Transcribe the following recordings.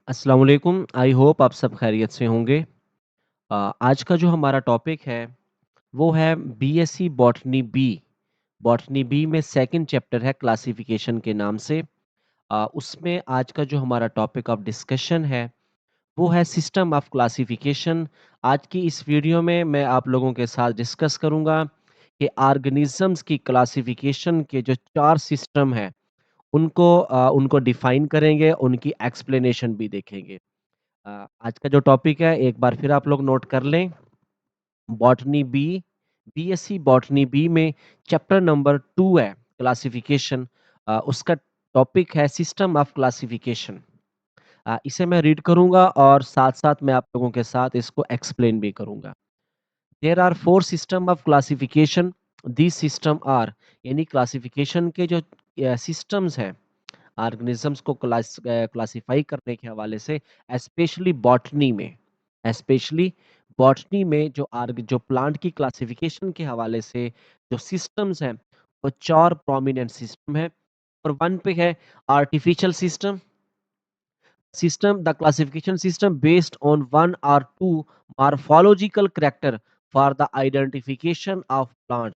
अस्सलाम वालेकुम। I hope आप सब खैरियत से होंगे। आज का जो हमारा टॉपिक है वो है BSc botany B. Botany B में सेकंड चैप्टर है क्लासिफिकेशन के नाम से। उसमें आज का जो हमारा टॉपिक ऑफ डिस्कशन है वो है सिस्टम ऑफ क्लासिफिकेशन। आज की इस वीडियो में मैं आप लोगों के साथ डिस्कस करूंगा कि ऑर्गेनिजम्स की क्लासिफिकेशन के जो 4 सिस्टम हैं उनको डिफाइन करेंगे, उनकी एक्सप्लेनेशन भी देखेंगे। आज का जो टॉपिक है एक बार फिर आप लोग नोट कर लें। Botany B, BSc botany B में चैप्टर नंबर 2 है क्लासिफिकेशन। उसका टॉपिक है सिस्टम ऑफ क्लासिफिकेशन। इसे मैं रीड करूंगा और साथ-साथ मैं आप लोगों के साथ इसको एक्सप्लेन भी करूंगा। There are 4 system of classification. These system are, यानी क्लासिफिकेशन के जो सिस्टम्स हैं ऑर्गेनिजम्स को क्लासिफाई करने के हवाले से, स्पेशली बॉटनी में स्पेशली बॉटनी में जो प्लांट की क्लासिफिकेशन के हवाले से जो सिस्टम्स हैं वो 4 प्रोमिनेंट सिस्टम है। और 1 पे है artificial system, the classification system based on 1 और 2 morphological character for the identification of plant.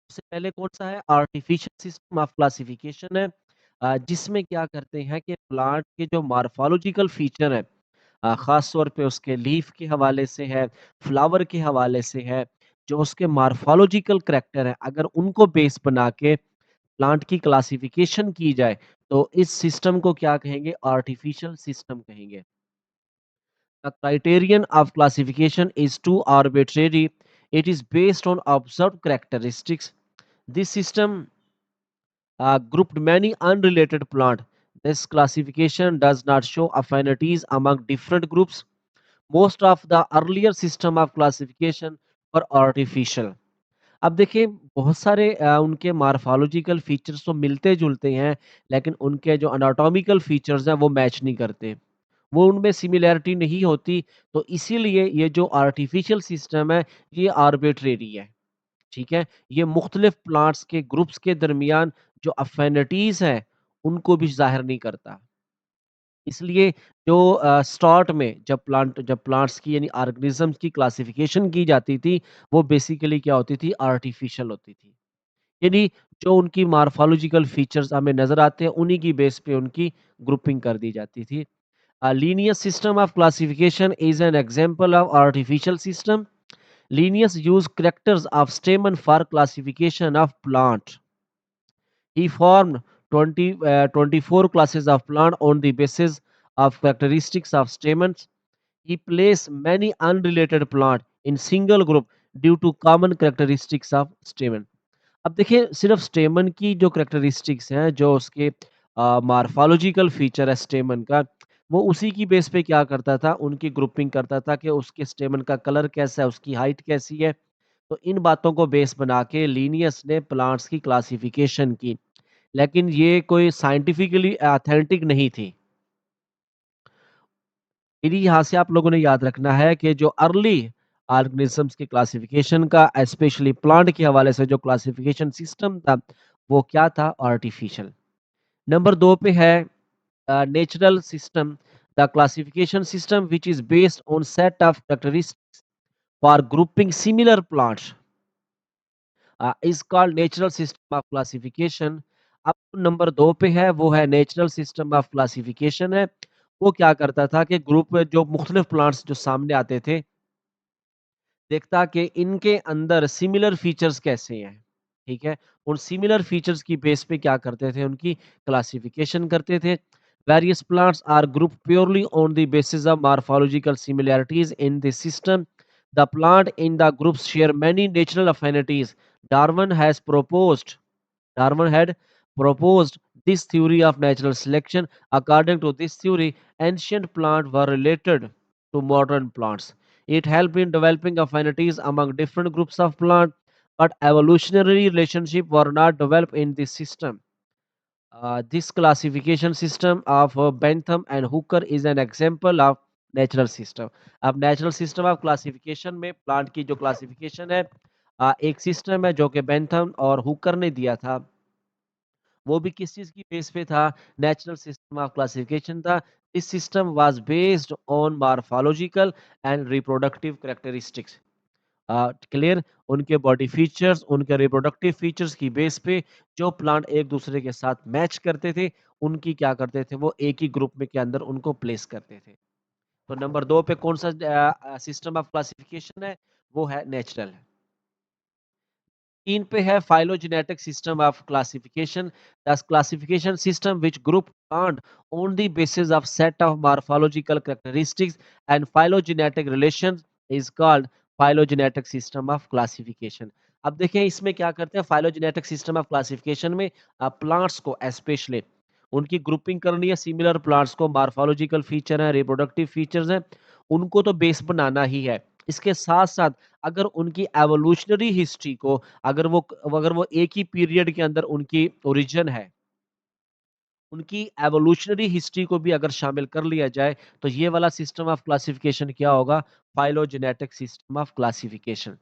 सबसे पहले कौन-सा है? आर्टिफिशियल सिस्टम ऑफ क्लासिफिकेशन है, जिसमें क्या करते हैं कि प्लांट के जो मॉर्फोलॉजिकल फीचर है, ख़ास तौर पे उसके लीफ के हवाले से है, फ्लावर के हवाले से है, जो उसके मॉर्फोलॉजिकल करैक्टर है, अगर उनको बेस बना के प्लांट की क्लासिफिकेशन की जाए, तो इस सिस्टम को क्या कहेंगे? आर्टिफिशियल सिस्टम कहेंगे। The criterion of classification is too arbitrary. It is based on observed characteristics. This system grouped many unrelated plants. This classification does not show affinities among different groups. Most of the earlier system of classification were artificial. अब देखिए बहुत सारे उनके morphological features तो मिलते-जुलते हैं, लेकिन उनके जो एनाटॉमिकल फीचर्स हैं वो मैच नहीं करते। वो उनमें सिमिलैरिटी नहीं होती, तो इसीलिए ये जो आर्टिफिशियल सिस्टम है ये आर्बिट्रेरी है। ठीक है? ये मुख्तलिफ प्लांट्स के ग्रुप्स के दरमियान जो अफिनिटीज़ हैं, उनको भी ज़ाहिर नहीं करता। इसलिए जो स्टार्ट में जब प्लांट्स की यानी ऑर्गेनिज़म्स की क्लासिफिकेशन की जाती थी, वो बेसिकली क्या होती थी? आर्टिफिशियल होती थी। यानी जो उनकी मॉर्फोलॉजिकल फीचर्स हमें नज़र आते हैं, उन्हीं की बेस पे उनकी ग्रुपिंग कर दी जाती थी। A linear system of classification is an example of artificial system. Linnaeus used characters of stamen for classification of plant. He formed 24 classes of plant on the basis of characteristics of stamens. He placed many unrelated plant in single group due to common characteristics of stamen. अब देखिए सिर्फ स्टेमन की जो characteristics हैं, जो उसके morphological feature है स्टेमन का, वो उसी की बेस पे क्या करता था, उनकी ग्रुपिंग करता था कि उसके स्टेमन का कलर कैसा है, उसकी हाइट कैसी है। तो इन बातों को बेस बना के लीनियस ने प्लांट्स की क्लासिफिकेशन की, लेकिन ये कोई साइंटिफिकली ऑथेंटिक नहीं थी। यदि यहाँ से आप लोगों ने याद रखना है कि जो अर्ली ऑर्गेनिजम्स की क्लासिफिकेशन का स्पेशली प्लांट के हवाले से जो क्लासिफिकेशन सिस्टम था वो क्या था? आर्टिफिशियल। नंबर 2 पे है natural system, the classification system which is based on set of characteristics for grouping similar plants is called natural system of classification. अब नंबर 2 पे है वो है नेचुरल सिस्टम ऑफ क्लासिफिकेशन है। वो क्या करता था कि ग्रुप में जो मुख्तलिफ प्लांट्स जो सामने आते थे, देखता कि इनके अंदर सिमिलर फीचर्स कैसे हैं, ठीक है? उन सिमिलर फीचर्स की बेस पे क्या करते थे? उनकी क्लासिफिकेशन करते थे। Various plants are grouped purely on the basis of morphological similarities in the system. The plant in the groups share many natural affinities. Darwin has proposed Darwin had proposed this theory of natural selection. According to this theory, ancient plants were related to modern plants. It helped in developing affinities among different groups of plants, but evolutionary relationships were not developed in this system. This classification system of Bentham and Hooker is an example of natural system. अब natural system of classification में plant की जो classification है, एक system है जो कि Bentham और हुकर ने दिया था। वो भी किस चीज़ की बेस पे था? नेचुरल सिस्टम ऑफ क्लासिफिकेशन था। This system was based on morphological and reproductive characteristics. Clear? उनके बॉडी फीचर्स, उनके रिप्रोडक्टिव फीचर्स की बेस पे जो प्लांट एक दूसरे के साथ मैच करते थे, उनकी क्या करते थे, वो एक ही ग्रुप में के अंदर उनको प्लेस करते थे। तो नंबर 2 पे कौन-सा सिस्टम ऑफ क्लासिफिकेशन है? वो है नेचुरल। 3 पे है phylogenetic system of classification. The classification system which group plant on the basis of set of morphological characteristics and phylogenetic relations is called phylogenetic system of classification. अब देखिए इसमें क्या करते हैं phylogenetic system of classification में plants को specially उनकी grouping करनी है सिमिलर प्लांट्स को मॉर्फोलॉजिकल फीचर है रिप्रोडक्टिव फीचर्स हैं उनको तो बेस बनाना ही है इसके साथ-साथ अगर उनकी एवोल्यूशनरी हिस्ट्री को अगर वो एक ही पीरियड के अंदर उनकी ओरिजिन है, उनकी एवोल्यूशनरी हिस्ट्री को भी अगर शामिल कर लिया जाए, तो ये वाला सिस्टम ऑफ क्लासिफिकेशन क्या होगा? Phylogenetic system of classification.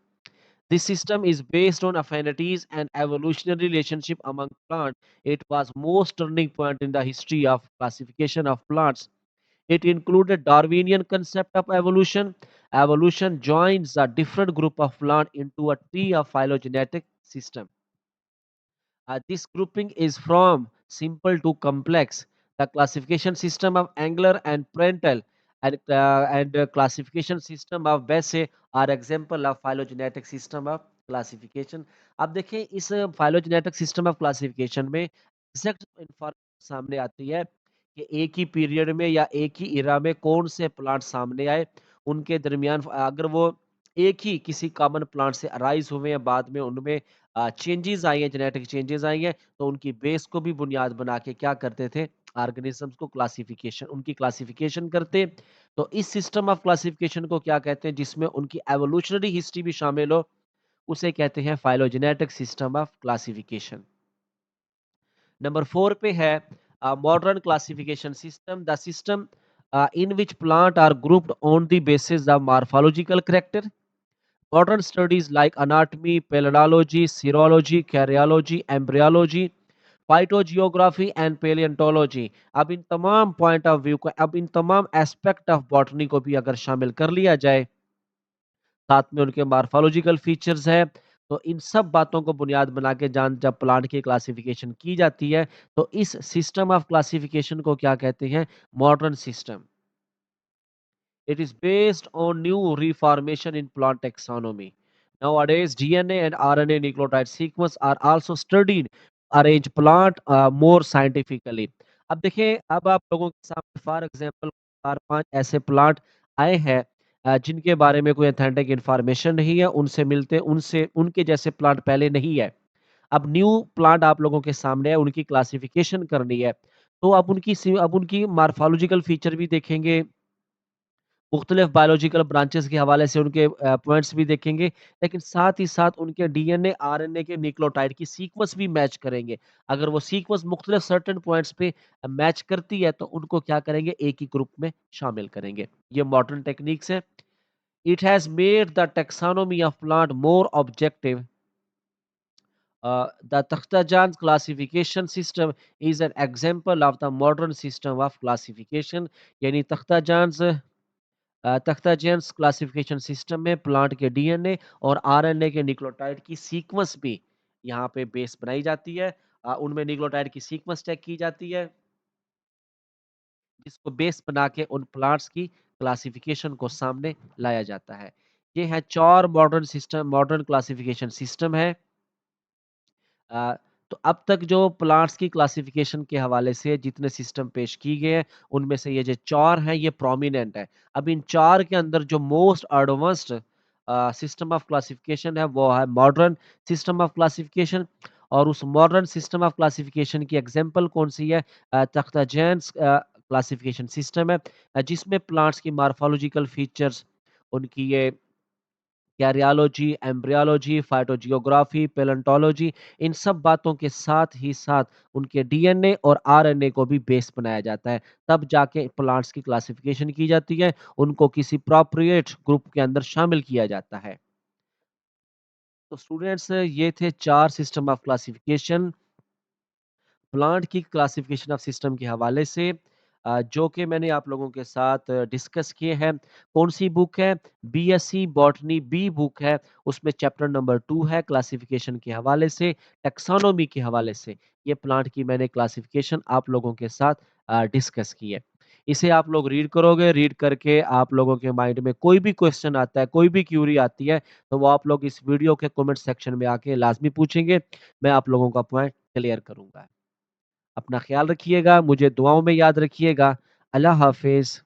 This system is based on affinities and evolutionary relationship among plants. It was most turning point in the history of classification of plants. It included Darwinian concept of evolution. Evolution joins a different group of plant into a tree of phylogenetic system. This grouping is from simple to complex. The classification system of Engler and Prandtl and classification system of Besse are example of phylogenetic system of classification. अब देखिए इस phylogenetic system of classification में exact information सामने आती है कि एक ही period में या एक ही इरा में कौन से प्लांट सामने आए उनके दरमियान अगर वो एक ही किसी कॉमन प्लांट से अराइज हुए हैं बाद में उनमें चेंजेस आई हैं जेनेटिक चेंजेस आई हैं तो उनकी बेस को भी बुनियाद बना के क्या करते थे ऑर्गेनिजम्स को क्लासिफिकेशन उनकी क्लासिफिकेशन करते तो इस सिस्टम ऑफ क्लासिफिकेशन को क्या कहते हैं जिसमें उनकी एवोल्यूशनरी हिस्ट्री भी शामिल हो उसे कहते हैं phylogenetic system of classification number 4 पे है modern classification system the system in which plant are grouped on the basis of morphological character modern studies like anatomy, palynology, serology, karyology, embryology, phytogeography and paleontology अब इन तमाम point of view को अब इन तमाम aspect of botany को भी अगर शामिल कर लिया जाए साथ में उनके मॉर्फोलॉजिकल फीचर्स हैं तो इन सब बातों को बुनियाद बना के जान जब प्लांट की क्लासिफिकेशन की जाती है तो इस सिस्टम ऑफ क्लासिफिकेशन को क्या कहते हैं modern system It is based on new reformation in plant taxonomy. Nowadays, DNA and RNA nucleotide sequence are also studied to arrange plant more scientifically. अब देखिए अब आप लोगों के सामने फॉर एग्जांपल 4-5 ऐसे प्लांट आए हैं जिनके बारे में कोई ऑथेंटिक इंफॉर्मेशन नहीं है उनसे मिलते उनसे उनके जैसे प्लांट पहले नहीं है अब न्यू प्लांट आप लोगों के सामने है उनकी क्लासिफिकेशन करनी है तो अब उनकी मार्फोलॉजिकल फीचर भी देखेंगे मुख्तलिफ बायोलॉजिकल ब्रांचेस के हवाले से उनके पॉइंट्स भी देखेंगे, लेकिन साथ ही साथ उनके डीएनए, आरएनए के न्यूक्लियोटाइड की सीक्वेंस भी मैच करेंगे। अगर वो सीक्वेंस मुख्तलिफ सर्टेन पॉइंट्स पे मैच करती है, तो उनको क्या करेंगे, एक ही ग्रुप में शामिल करेंगे। ये मॉडर्न टेक्निक्स है। It has made the taxonomy of plant more objective the Takhtajan classification system is an example of the modern system of classification यानी तख्ताजेंस क्लासिफिकेशन सिस्टम में प्लांट के डीएनए और आरएनए के न्यूक्लियोटाइड की सीक्वेंस भी यहाँ पे बेस बनाई जाती है उनमें न्यूक्लियोटाइड की सीक्वेंस चेक की जाती है जिसको बेस बना के उन प्लांट्स की क्लासिफिकेशन को सामने लाया जाता है ये है चार मॉडर्न क्लासिफिकेशन सिस्टम है अ, तो अब तक जो प्लांट्स की क्लासिफिकेशन के हवाले से जितने सिस्टम पेश की गए हैं, उनमें से ये जो 4 हैं ये प्रोमिनेंट है। अब इन 4 के अंदर जो most advanced system of classification है वो है मॉडर्न सिस्टम ऑफ क्लासिफिकेशन और उस मॉडर्न सिस्टम ऑफ क्लासिफिकेशन की एग्जांपल कौन-सी है? तख्ताजेंस क्लासिफिकेशन सिस्टम है जिसमें प्लांट्स की मॉर्फोलॉजिकल फीचर्स उनकी ये कैरियोलॉजी, एम्ब्रियोलॉजी, फाइटोजियोग्राफी, पैलेंटोलॉजी इन सब बातों के साथ ही साथ उनके डीएनए और आरएनए को भी बेस बनाया जाता है। तब जाके प्लांट्स की क्लासिफिकेशन की जाती है, उनको किसी प्रोप्रिएट ग्रुप के अंदर शामिल किया जाता है। तो स्टूडेंट्स ये थे 4 सिस्टम ऑफ क्लासिफिकेशन प्लांट की क्लासिफिकेशन ऑफ सिस्टम के हवाले से जो कि मैंने आप लोगों के साथ डिस्कस किए हैं। कौन-सी बुक है? बीएससी बॉटनी बी बुक है, उसमें चैप्टर नंबर 2 है क्लासिफिकेशन के हवाले से, टैक्सोनॉमी के हवाले से। ये प्लांट की मैंने क्लासिफिकेशन आप लोगों के साथ डिस्कस की है। इसे आप लोग रीड करोगे, रीड करके आप लोगों के माइंड में कोई भी क्वेश्चन आता है, कोई भी क्वेरी आती है, तो वो आप लोग इस वीडियो के कमेंट सेक्शन में आके लाज़मी पूछेंगे। मैं आप लोगों का पॉइंट क्लियर करूँगा। अपना ख़्याल रखिएगा, मुझे दुआओं में याद रखिएगा। अल्लाह हाफ़िज़।